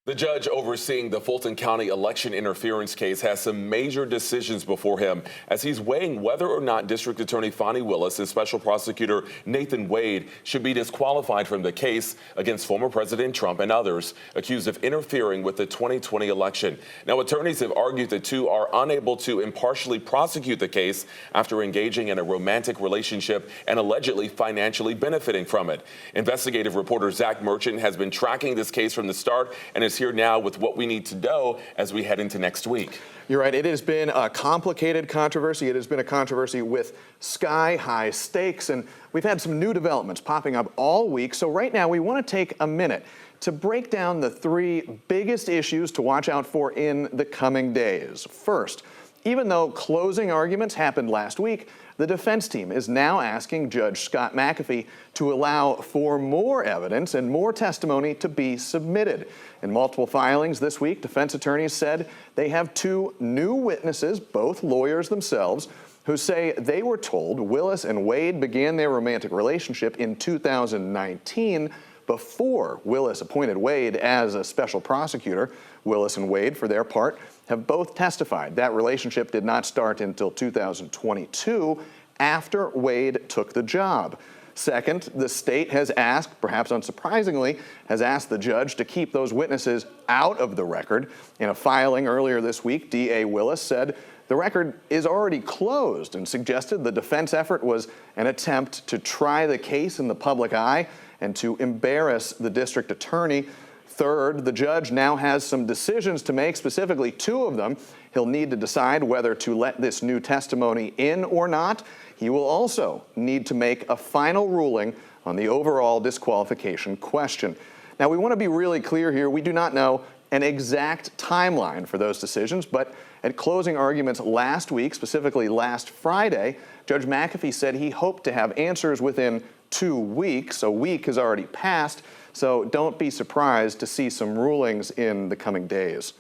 The judge overseeing the Fulton County election interference case has some major decisions before him as he's weighing whether or not District Attorney Fani Willis and Special Prosecutor Nathan Wade should be disqualified from the case against former President Trump and others accused of interfering with the 2020 election. Now, attorneys have argued the two are unable to impartially prosecute the case after engaging in a romantic relationship and allegedly financially benefiting from it. Investigative reporter Zach Merchant has been tracking this case from the start and is here now with what we need to know as we head into next week. You're right. It has been a complicated controversy. It has been a controversy with sky-high stakes, and we've had some new developments popping up all week. So right now we want to take a minute to break down the three biggest issues to watch out for in the coming days. First, even though closing arguments happened last week, the defense team is now asking Judge Scott McAfee to allow for more evidence and more testimony to be submitted. In multiple filings this week, defense attorneys said they have two new witnesses, both lawyers themselves, who say they were told Willis and Wade began their romantic relationship in 2019 before Willis appointed Wade as a special prosecutor. Willis and Wade, for their part, have both testified that relationship did not start until 2022 after Wade took the job. Second, the state has asked, perhaps unsurprisingly, has asked the judge to keep those witnesses out of the record. In a filing earlier this week, DA Willis said the record is already closed and suggested the defense effort was an attempt to try the case in the public eye and to embarrass the district attorney. Third, the judge now has some decisions to make, specifically two of them. He'll need to decide whether to let this new testimony in or not. He will also need to make a final ruling on the overall disqualification question. Now, we want to be really clear here. We do not know an exact timeline for those decisions, but at closing arguments last week, specifically last Friday, Judge McAfee said he hoped to have answers within 2 weeks. A week has already passed, so don't be surprised to see some rulings in the coming days.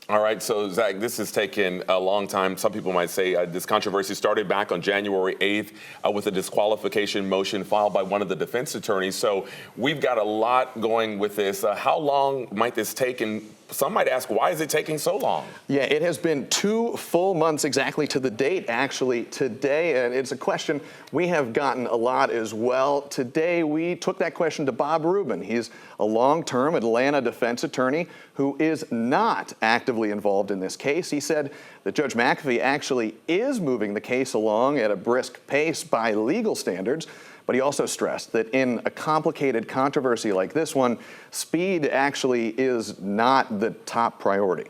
All right, so Zach, this has taken a long time. Some people might say this controversy started back on January 8th with a disqualification motion filed by one of the defense attorneys. So we've got a lot going with this. How long might this take? And some might ask, why is it taking so long? Yeah, it has been 2 full months exactly to the date, actually, today. And it's a question we have gotten a lot as well. Today, we took that question to Bob Rubin. He's a long-term Atlanta defense attorney who is not actively involved in this case. He said that Judge McAfee actually is moving the case along at a brisk pace by legal standards. But he also stressed that in a complicated controversy like this one, speed actually is not the top priority.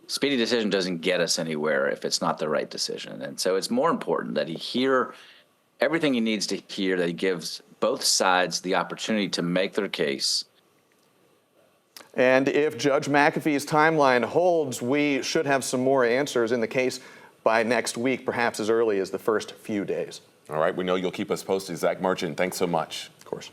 Speedy decision doesn't get us anywhere if it's not the right decision. And so it's more important that he hear everything he needs to hear, that he gives both sides the opportunity to make their case. And if Judge McAfee's timeline holds, we should have some more answers in the case by next week, perhaps as early as the first few days. All right, we know you'll keep us posted. Zach Merchant, thanks so much. Of course.